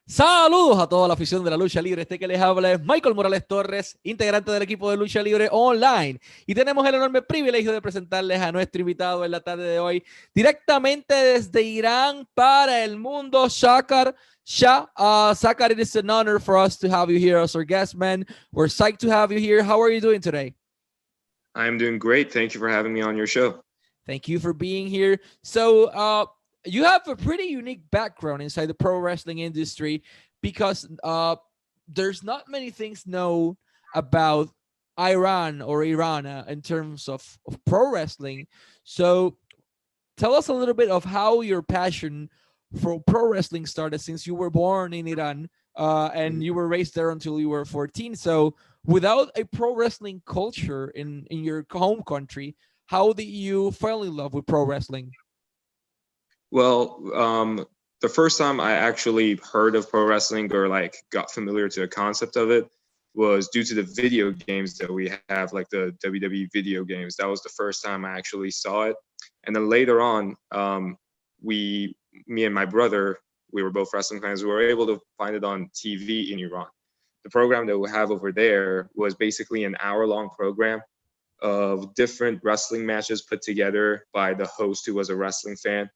Saludos a toda la afición de la lucha libre. Este que les habla es Michael Morales Torres, integrante del equipo de lucha libre online. Y tenemos el enorme privilegio de presentarles a nuestro invitado en la tarde de hoy, directamente desde Irán para el mundo, Zakar Shah. Zakar, it is an honor for us to have you here as our guest, man. We're psyched to have you here. How are you doing today? I'm doing great. Thank you for having me on your show. Thank you for being here. So, you have a pretty unique background inside the pro wrestling industry because there's not many things known about Iran or Iran in terms of pro wrestling. So tell us a little bit of how your passion for pro wrestling started, since you were born in Iran and you were raised there until you were 14. So without a pro wrestling culture in your home country, how did you fall in love with pro wrestling? Well, the first time I actually heard of pro wrestling or like got familiar to the concept of it was due to the video games that we have, like the WWE video games. That was the first time I actually saw it. And then later on, me and my brother, we were both wrestling fans. We were able to find it on TV in Iran. The program that we have over there was basically an hour-long program of different wrestling matches put together by the host who was a wrestling fan.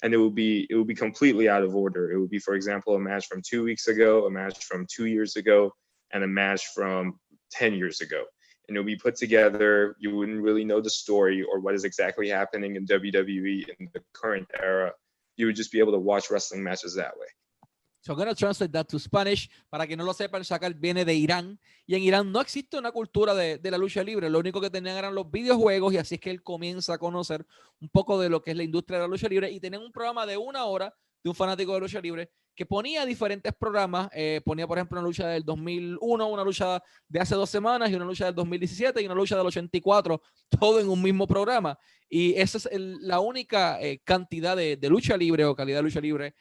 And it would be completely out of order. It would be, for example, a match from 2 weeks ago, a match from 2 years ago, and a match from 10 years ago. And it would be put together. You wouldn't really know the story or what is exactly happening in WWE in the current era. You would just be able to watch wrestling matches that way. So I'm going to translate that to Spanish. Para que no lo sepan, Zakar viene de Irán. Y en Irán no existe una cultura de la lucha libre. Lo único que tenían eran los videojuegos. Y así es que él comienza a conocer un poco de lo que es la industria de la lucha libre. Y tenían un programa de 1 hora de un fanático de lucha libre que ponía diferentes programas. Ponía, por ejemplo, una lucha del 2001, una lucha de hace 2 semanas y una lucha del 2017 y una lucha del 84. Todo en un mismo programa. Y esa es la única cantidad de lucha libre o calidad de lucha libre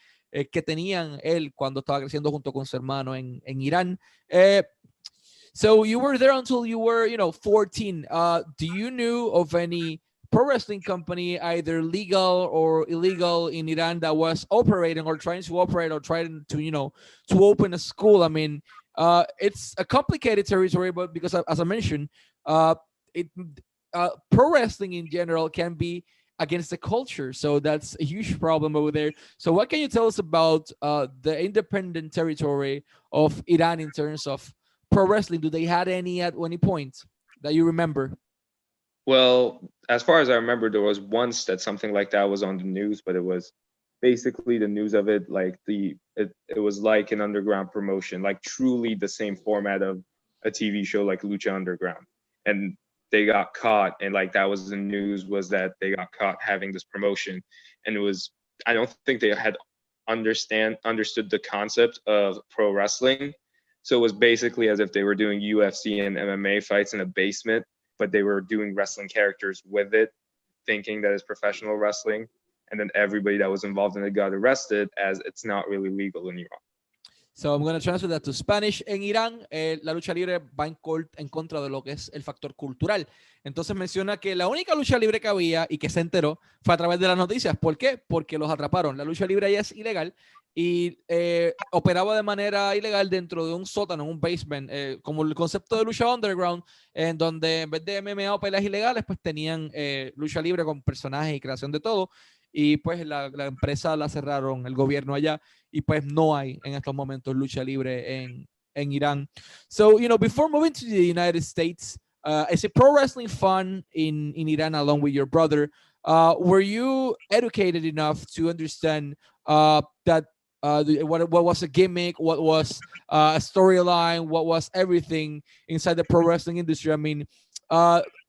que tenían él cuando estaba creciendo junto con su hermano en Irán. So you were there until you were, 14. Do you knew of any pro wrestling company, either legal or illegal, in Iran that was operating or trying to operate or trying to, to open a school? I mean, it's a complicated territory, but because, as I mentioned, pro wrestling in general can be against the culture, so that's a huge problem over there. So what can you tell us about the independent territory of Iran in terms of pro wrestling? Do they had any at any point that you remember? Well, as far as I remember, there was once that something like that was on the news, but it was basically the news of it like it was like an underground promotion, like truly the same format of a TV show like Lucha Underground. And they got caught, and like that was the news, was that they got caught having this promotion. And it was, I don't think they had understood the concept of pro wrestling. So it was basically as if they were doing UFC and MMA fights in a basement, but they were doing wrestling characters with it, thinking that it's professional wrestling. And then everybody that was involved in it got arrested, as it's not really legal in Iran. So I'm going to translate that to Spanish. En Irán, la lucha libre va en contra de lo que es el factor cultural. Entonces menciona que la única lucha libre que había y que se enteró fue a través de las noticias. ¿Por qué? Porque los atraparon. La lucha libre ya es ilegal y operaba de manera ilegal dentro de un sótano, un basement, como el concepto de lucha underground, en donde en vez de MMA o peleas ilegales, pues tenían lucha libre con personajes y creación de todo. Y pues la empresa la cerraron, el gobierno allá, y pues no hay en estos momentos lucha libre en Irán. So, before moving to the United States, is it pro wrestling fun in Iran along with your brother? Were you educated enough to understand that what was a gimmick, what was a storyline, what was everything inside the pro wrestling industry? I mean,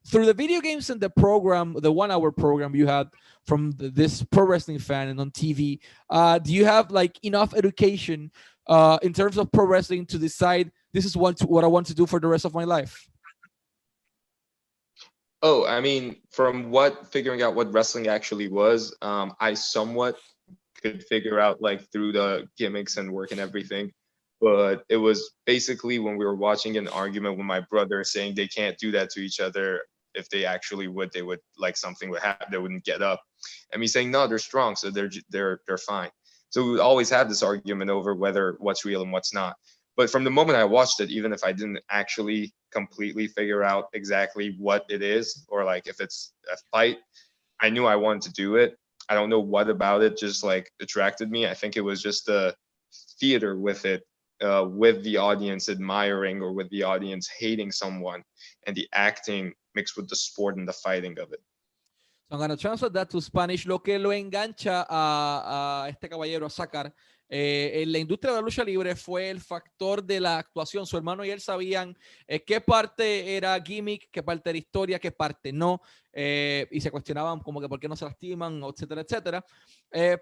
through the video games and the program, the 1 hour program you had from this pro wrestling fan and on TV, do you have like enough education in terms of pro wrestling to decide this is what I want to do for the rest of my life? Oh, I mean, from figuring out what wrestling actually was, I somewhat could figure out like through the gimmicks and work and everything. But it was basically when we were watching an argument with my brother saying they can't do that to each other. If they actually would, they would, like, something would happen, they wouldn't get up. And me saying, no, they're strong, so they're fine. So we would always have this argument over what's real and what's not. But from the moment I watched it, even if I didn't actually completely figure out exactly what it is, or like if it's a fight, I knew I wanted to do it. I don't know what about it just like attracted me. I think it was just the theater with it, with the audience admiring or with the audience hating someone, and the acting mixed with the sport and the fighting of it. So I'm going to translate that to Spanish. Lo que lo engancha a este caballero, a Zakar, en la industria de la lucha libre fue el factor de la actuación. Su hermano y él sabían qué parte era gimmick, qué parte era historia, qué parte no. Y se cuestionaban como que por qué no se lastiman, etcétera, etcétera.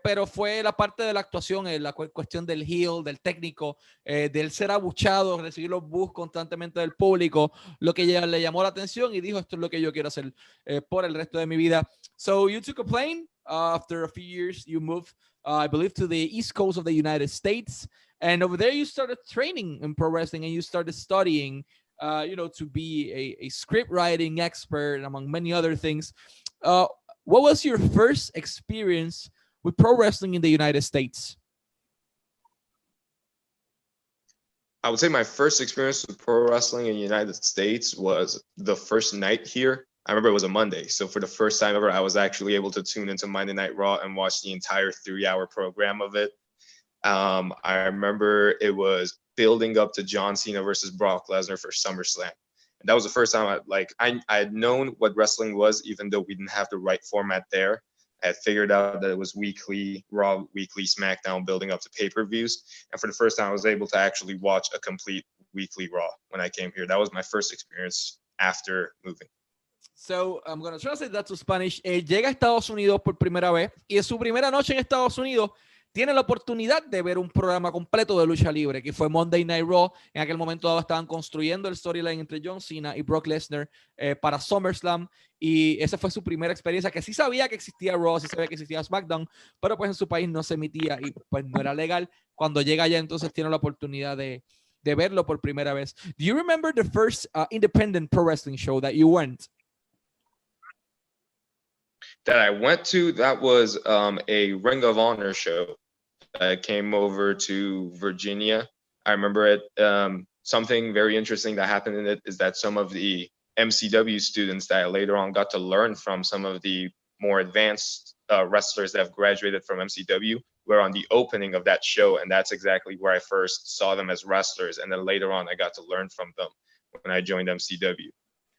Pero fue la parte de la actuación, la cuestión del heel, del técnico, del ser abuchado, recibir los bus constantemente del público, lo que le llamó la atención y dijo, esto es lo que yo quiero hacer por el resto de mi vida. So you took a plane. After a few years, you moved, I believe, to the East Coast of the United States. And over there, you started training in pro wrestling and you started studying, to be a script writing expert, among many other things. What was your first experience with pro wrestling in the United States? I would say my first experience with pro wrestling in the United States was the first night here. I remember it was a Monday. So for the first time ever, I was actually able to tune into Monday Night Raw and watch the entire 3-hour program of it. I remember it was building up to John Cena versus Brock Lesnar for SummerSlam. And that was the first time I had known what wrestling was, even though we didn't have the right format there. I had figured out that it was weekly Raw, weekly SmackDown, building up to pay-per-views. And for the first time, I was able to actually watch a complete weekly Raw when I came here. That was my first experience after moving. So I'm going to translate that to Spanish. Llega a Estados Unidos por primera vez y en su primera noche en Estados Unidos tiene la oportunidad de ver un programa completo de lucha libre, que fue Monday Night Raw. En aquel momento dado estaban construyendo el storyline entre John Cena y Brock Lesnar para SummerSlam, y esa fue su primera experiencia, que sí sabía que existía Raw, sí sabía que existía SmackDown, pero pues en su país no se emitía y pues no era legal. Cuando llega allá, entonces tiene la oportunidad de verlo por primera vez. Do you remember the first independent pro wrestling show that you went? That I went to, that was a Ring of Honor show. I came over to Virginia. I remember it. Something very interesting that happened in it is that some of the MCW students that I later on got to learn from, some of the more advanced wrestlers that have graduated from MCW, were on the opening of that show. And that's exactly where I first saw them as wrestlers. And then later on, I got to learn from them when I joined MCW.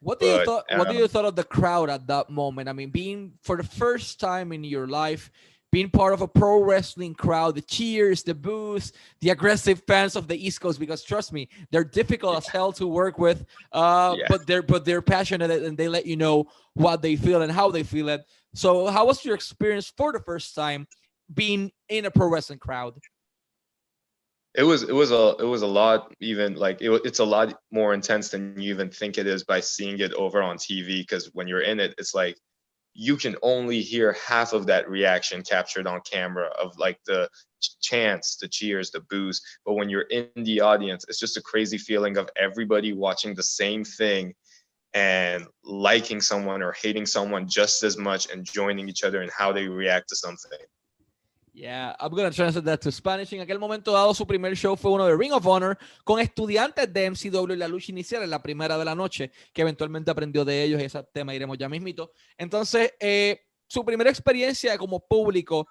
What do you thought of the crowd at that moment? I mean, being for the first time in your life, being part of a pro wrestling crowd, the cheers, the boos, the aggressive fans of the East Coast, because trust me, they're difficult as hell to work with, but they're passionate and they let you know what they feel and how they feel it. So how was your experience for the first time being in a pro wrestling crowd? It was a lot, even like it's a lot more intense than you even think it is by seeing it over on TV, because when you're in it, it's like you can only hear half of that reaction captured on camera of like the chants, the cheers, the boos. But when you're in the audience, it's just a crazy feeling of everybody watching the same thing and liking someone or hating someone just as much and joining each other in how they react to something. Yeah, I'm going to translate that to Spanish. En aquel momento dado, su primer show fue uno de Ring of Honor con estudiantes de MCW y la lucha inicial en la primera de la noche, que eventualmente aprendió de ellos, y ese tema iremos ya mismito. Entonces, su primera experiencia como público,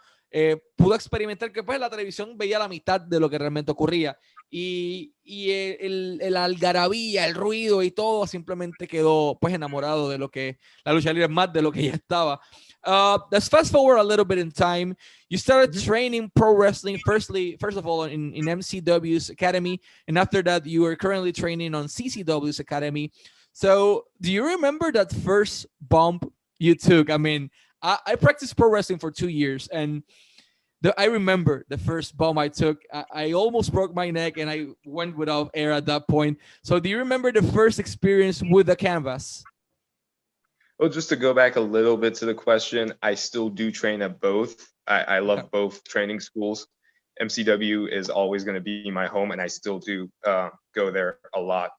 pudo experimentar que pues la televisión veía la mitad de lo que realmente ocurría, y el algarabía, el ruido y todo, simplemente quedó pues enamorado de lo que la lucha libre, más de lo que ya estaba. Let's fast forward a little bit in time. You started training pro wrestling first of all in MCW's academy, and after that you were currently training on CCW's academy. So do you remember that first bump you took? I mean, I practiced pro wrestling for 2 years, and I remember the first bump I took. I almost broke my neck and I went without air at that point. So do you remember the first experience with the canvas? Well, just to go back a little bit to the question, I still do train at both. I love both training schools. MCW is always going to be my home, and I still do go there a lot.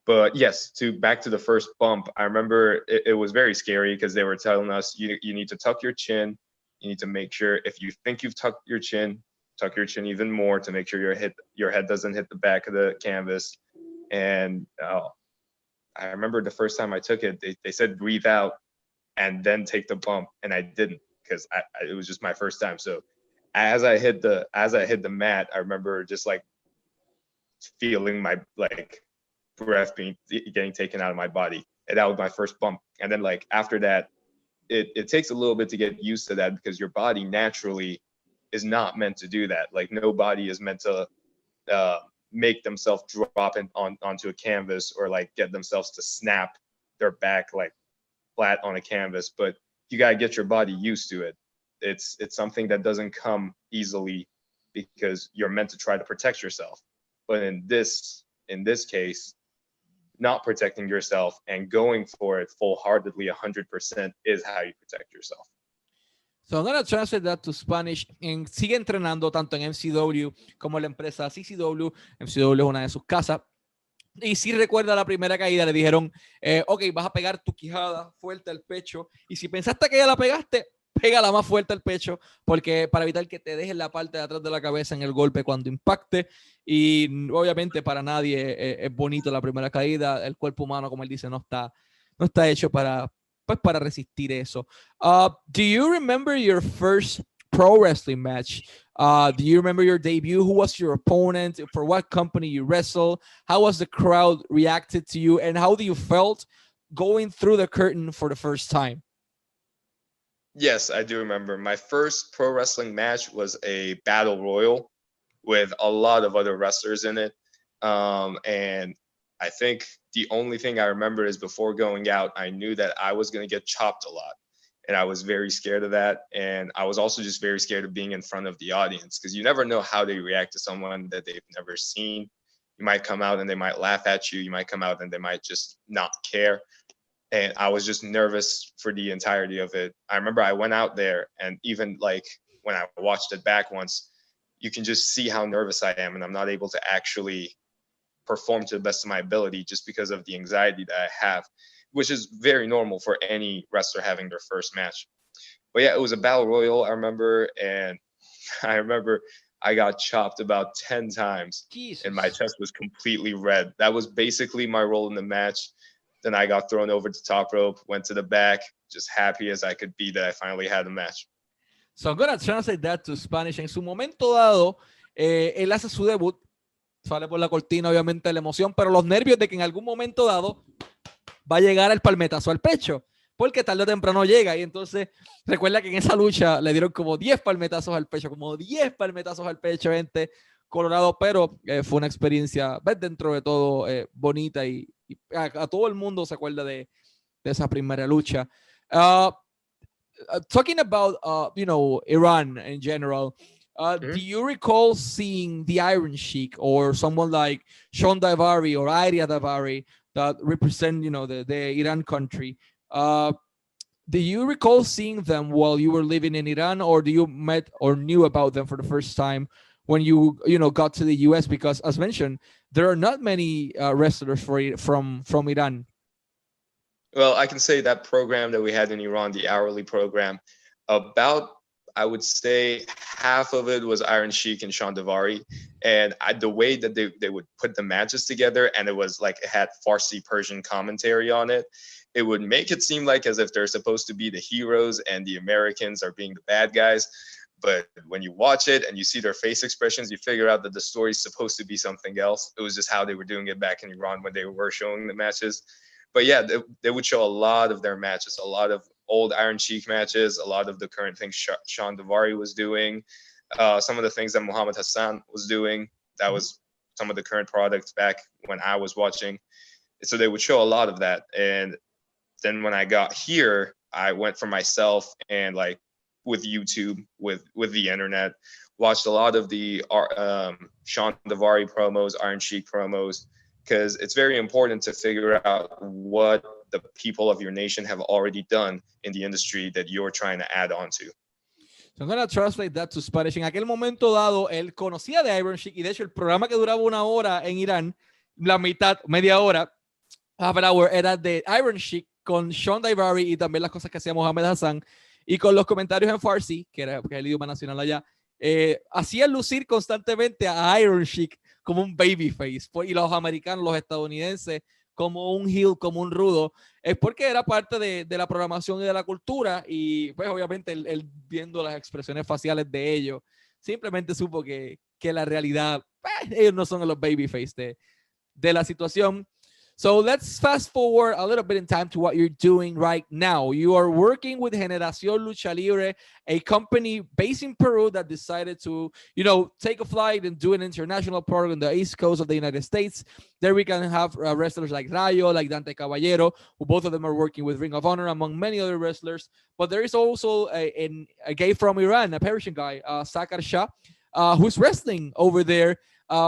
But yes, back to the first bump, I remember it was very scary because they were telling us you need to tuck your chin. You need to make sure if you think you've tucked your chin, tuck your chin even more to make sure your head doesn't hit the back of the canvas. And I remember the first time I took it, they said breathe out and then take the bump, and I didn't, because it was just my first time. So as I hit the mat, I remember just like feeling my like breath getting taken out of my body, and that was my first bump. And then like after that, it takes a little bit to get used to that, because your body naturally is not meant to do that. Like no body is meant to make themselves drop onto a canvas, or like get themselves to snap their back like flat on a canvas. But you gotta get your body used to it. It's something that doesn't come easily, because you're meant to try to protect yourself. But in this case, not protecting yourself and going for it full-heartedly 100% is how you protect yourself. So I'm going to translate that to Spanish. Sigue entrenando tanto en MCW como la empresa CCW. MCW es una de sus casas. Y si recuerda la primera caída, le dijeron, ok, vas a pegar tu quijada fuerte al pecho. Y si pensaste que ya la pegaste, pégala más fuerte al pecho, porque para evitar que te dejes la parte de atrás de la cabeza en el golpe cuando impacte. Y obviamente para nadie es bonito la primera caída. El cuerpo humano, como él dice, no está hecho para resistir eso. Do you remember your first pro wrestling match? Do you remember your debut? Who was your opponent? For what company you wrestled? How was the crowd reacted to you? And how do you felt going through the curtain for the first time? Yes, I do remember. My first pro wrestling match was a battle royal with a lot of other wrestlers in it. And I think the only thing I remember is before going out, I knew that I was going to get chopped a lot. And I was very scared of that. And I was also just very scared of being in front of the audience, because you never know how they react to someone that they've never seen. You might come out and they might laugh at you. You might come out and they might just not care. And I was just nervous for the entirety of it. I remember I went out there, and even like when I watched it back once, you can just see how nervous I am, and I'm not able to actually perform to the best of my ability just because of the anxiety that I have, which is very normal for any wrestler having their first match. But yeah, it was a battle royal, I remember, and I remember I got chopped about 10 times. Jesus. And my chest was completely red. That was basically my role in the match. Then I got thrown over the top rope, went to the back, just happy as I could be that I finally had a match. So I'm going to translate that to Spanish. En su momento dado, él hace su debut, sale por la cortina, obviamente la emoción, pero los nervios de que en algún momento dado va a llegar el palmetazo al pecho, porque tarde o temprano llega. Y entonces recuerda que en esa lucha le dieron como 10 palmetazos al pecho, gente colorado, pero fue una experiencia, dentro de todo, bonita, y a todo el mundo se acuerda de esa primera lucha. Talking about Iran in general, do you recall seeing the Iron Sheik or someone like Sean Daivari or Arya Daivari that represent the Iran country? Do you recall seeing them while you were living in Iran, or do you met or knew about them for the first time when you got to the US? Because as mentioned, there are not many wrestlers from Iran. Well, I can say that program that we had in Iran, the hourly program, about, I would say, half of it was Iron Sheik and Sean Daivari. And the way that they would put the matches together, and it was like it had Farsi Persian commentary on it, it would make it seem like as if they're supposed to be the heroes and the Americans are being the bad guys. But when you watch it and you see their face expressions, you figure out that the story is supposed to be something else. It was just how they were doing it back in Iran when they were showing the matches. But yeah, they would show a lot of their matches, a lot of old Iron Sheik matches, a lot of the current things Sean Daivari was doing, some of the things that Muhammad Hassan was doing. That was some of the current products back when I was watching. So they would show a lot of that. And then when I got here, I went for myself and like with YouTube, with the internet, watched a lot of the Sean Daivari promos, Iron Sheik promos, because it's very important to figure out what the people of your nation have already done in the industry that you're trying to add on to. So I'm going to translate that to Spanish. En aquel momento dado, él conocía de Iron Sheik, y de hecho el programa que duraba 1 hora en Irán, la mitad, media hora, half an hour, era de Iron Sheik con Sean Daivari y también las cosas que hacía Muhammad Hassan, y con los comentarios en Farsi, que es el idioma nacional allá, hacían lucir constantemente a Iron Sheik como un babyface, y los americanos, los estadounidenses, como un heel, como un rudo, es porque era parte de la programación y de la cultura, y pues obviamente él viendo las expresiones faciales de ellos, simplemente supo que la realidad, ellos no son los babyface de la situación. So let's fast forward a little bit in time to what you're doing right now. You are working with Generación Lucha Libre, a company based in Peru that decided to, take a flight and do an international program on the East Coast of the United States. There we can have wrestlers like Rayo, like Dante Caballero, who both of them are working with Ring of Honor, among many other wrestlers. But there is also a guy from Iran, a Persian guy, Zakar Shah, who's wrestling over there,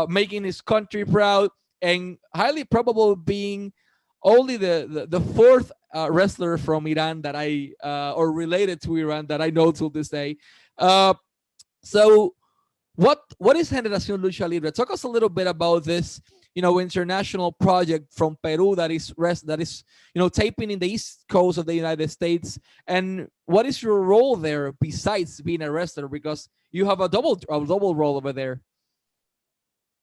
making his country proud, and highly probable being only the fourth wrestler from Iran that or related to Iran that I know till this day. So what is Generación Lucha Libre? Talk us a little bit about this, international project from Peru that is taping in the East Coast of the United States. And what is your role there besides being a wrestler? Because you have a double role over there.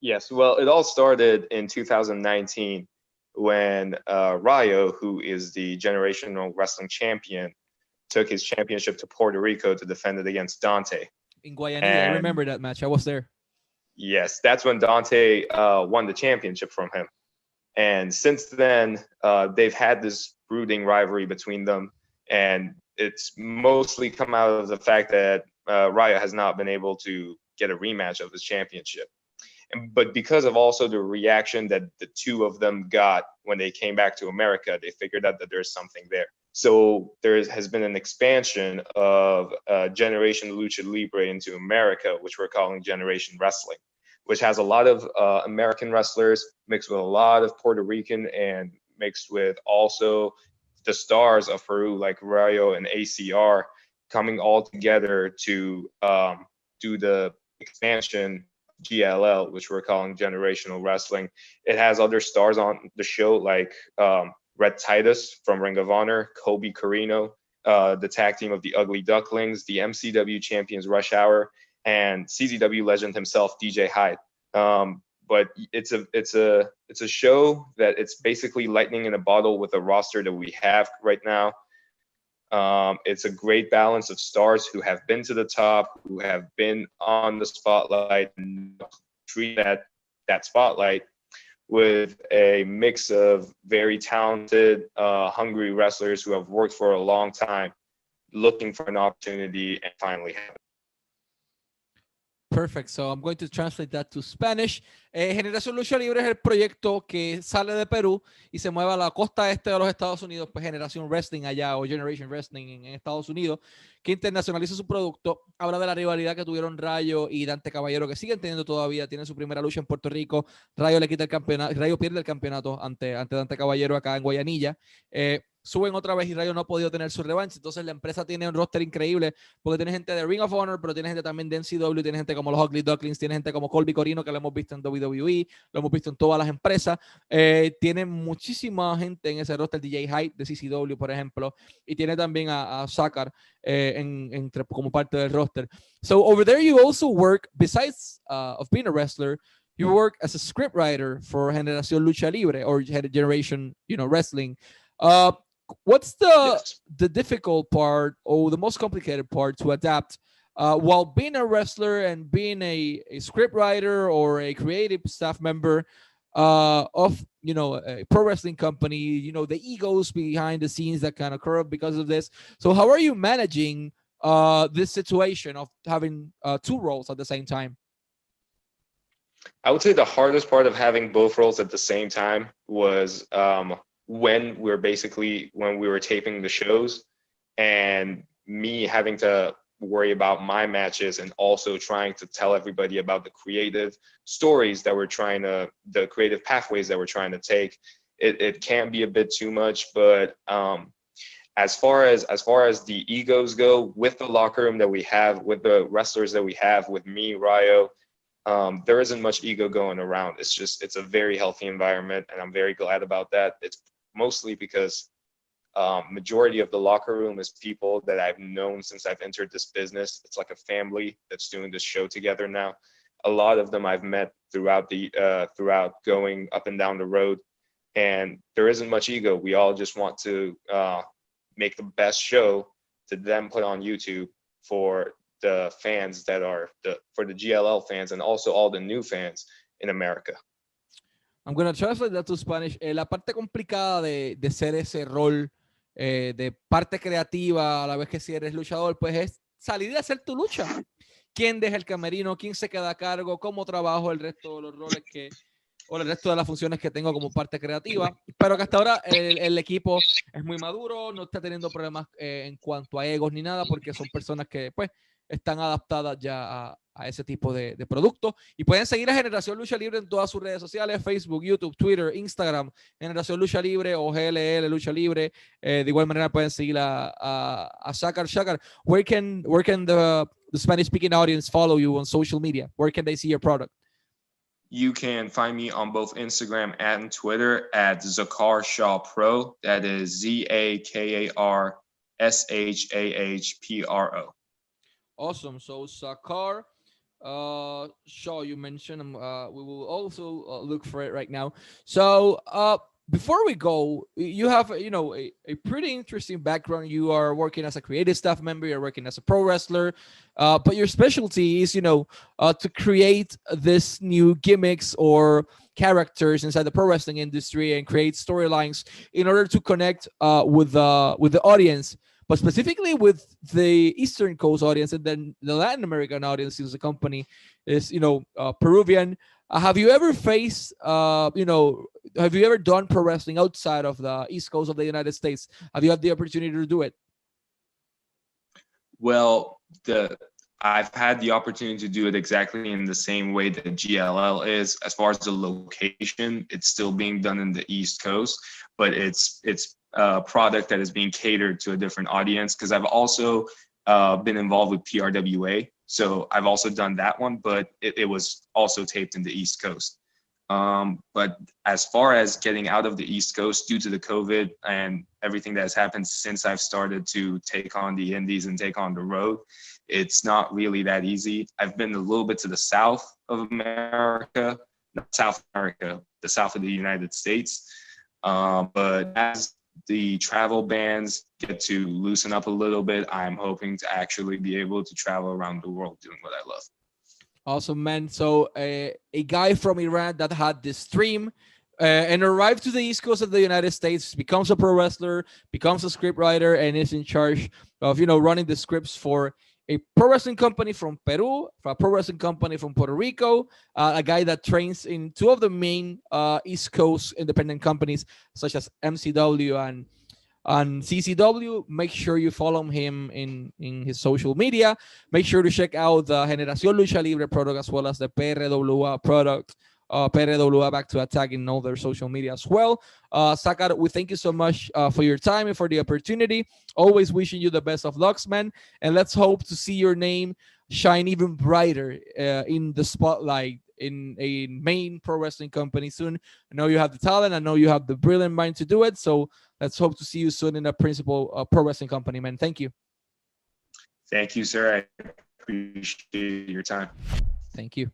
Yes, well, it all started in 2019 when Rayo, who is the generational wrestling champion, took his championship to Puerto Rico to defend it against Dante. In Guayanilla, I remember that match. I was there. Yes, that's when Dante won the championship from him. And since then, they've had this brooding rivalry between them. And it's mostly come out of the fact that Rayo has not been able to get a rematch of his championship. But because of also the reaction that the two of them got when they came back to America, they figured out that there's something there. So there has been an expansion of Generation Lucha Libre into America, which we're calling Generation Wrestling, which has a lot of American wrestlers mixed with a lot of Puerto Rican and mixed with also the stars of Peru like Rayo and ACR coming all together to do the expansion GLL, which we're calling Generational Wrestling. It has other stars on the show like Red Titus from Ring of Honor, Kobe Carino, the tag team of the Ugly Ducklings, the MCW champions Rush Hour, and CZW legend himself, DJ Hyde. But it's a show that it's basically lightning in a bottle with the roster that we have right now. It's a great balance of stars who have been to the top, who have been on the spotlight, and treat that spotlight with a mix of very talented, hungry wrestlers who have worked for a long time, looking for an opportunity and finally have it. Perfect. So I'm going to translate that to Spanish. Generación Lucha Libre es el proyecto que sale de Perú y se mueve a la costa este de los Estados Unidos, pues Generación Wrestling allá o Generation Wrestling en Estados Unidos, que internacionaliza su producto. Habla de la rivalidad que tuvieron Rayo y Dante Caballero, que siguen teniendo todavía, tienen su primera lucha en Puerto Rico. Rayo le quita el campeonato, Rayo pierde el campeonato ante Dante Caballero acá en Guayanilla. Suben otra vez y Rayo no ha podido tener su revancha. Entonces la empresa tiene un roster increíble porque tiene gente de Ring of Honor, pero tiene gente también de NCW, tiene gente como los Ugly Ducklings, tiene gente como Colby Corino, que lo hemos visto en WWE, lo hemos visto en todas las empresas. Tiene muchísima gente en ese roster, DJ Hyde de CCW, por ejemplo, y tiene también a Zakar como parte del roster. So over there you also work, besides of being a wrestler, you work as a scriptwriter for Generación Lucha Libre or Generation, wrestling. What's the difficult part or the most complicated part to adapt while being a wrestler and being a script writer or a creative staff member of a pro wrestling company, the egos behind the scenes that can occur because of this. So how are you managing this situation of having two roles at the same time? I would say the hardest part of having both roles at the same time was when we were taping the shows and me having to worry about my matches and also trying to tell everybody about the creative stories that the creative pathways that we're trying to take. It can be a bit too much, but as far as the egos go, with the locker room that we have, with the wrestlers that we have, with me, Rayo, there isn't much ego going around. It's a very healthy environment, and I'm very glad about that. It's mostly because Majority of the locker room is people that I've known since I've entered this business. It's like a family that's doing this show together now. A lot of them I've met throughout going up and down the road, and there isn't much ego. We all just want to make the best show to then put on YouTube for the fans that are for the GLL fans and also all the new fans in America. I'm going to translate that to Spanish. La parte complicada de ser ese rol de parte creativa a la vez que si eres luchador, pues es salir y hacer tu lucha. ¿Quién deja el camerino? ¿Quién se queda a cargo? ¿Cómo trabajo el resto de los roles o el resto de las funciones que tengo como parte creativa? Pero que hasta ahora el equipo es muy maduro, no está teniendo problemas en cuanto a egos ni nada, porque son personas que pues están adaptadas ya a ese tipo de producto. Y pueden seguir a Generación Lucha Libre en todas sus redes sociales: Facebook, YouTube, Twitter, Instagram, Generación Lucha Libre o GLL Lucha Libre. De igual manera pueden seguir a Zakar Shah. Where can the Spanish speaking audience follow you on social media? Where can they see your product? You can find me on both Instagram and Twitter at Zakar Shah Pro. That is ZAKAR SHAHPRO. Awesome. So Zakar Shah, you mentioned. We will also look for it right now. So before we go, you have a pretty interesting background. You are working as a creative staff member. You're working as a pro wrestler, but your specialty is to create this new gimmicks or characters inside the pro wrestling industry and create storylines in order to connect with the audience, but specifically with the Eastern Coast audience and then the Latin American audience, since the company is Peruvian. Have you ever faced have you ever done pro wrestling outside of the East Coast of the United States? Have you had the opportunity to do it? Well, I've had the opportunity to do it exactly in the same way that GLL is. As far as the location, it's still being done in the East Coast, but it's a product that is being catered to a different audience, because I've also been involved with PRWA. So I've also done that one, but it was also taped in the East Coast. But as far as getting out of the East Coast due to the COVID and everything that has happened since I've started to take on the indies and take on the road, it's not really that easy. I've been a little bit to the south of America, not South America, the south of the United States. But as the travel bans get to loosen up a little bit, I'm hoping to actually be able to travel around the world doing what I love. Awesome, man. So a guy from Iran that had this dream and arrived to the East Coast of the United States, becomes a pro wrestler, becomes a script writer, and is in charge of running the scripts for a pro wrestling company from Peru, for a pro wrestling company from Puerto Rico, a guy that trains in two of the main East Coast independent companies, such as MCW and CCW. Make sure you follow him in his social media. Make sure to check out the Generación Lucha Libre product as well as the PRWA product. PRWA Back to Attack in all their social media as well. Zakar, we thank you so much for your time and for the opportunity. Always wishing you the best of lucks, man. And let's hope to see your name shine even brighter in the spotlight in a main pro wrestling company soon. I know you have the talent. I know you have the brilliant mind to do it. So let's hope to see you soon in a principal pro wrestling company, man. Thank you. Thank you, sir. I appreciate your time. Thank you.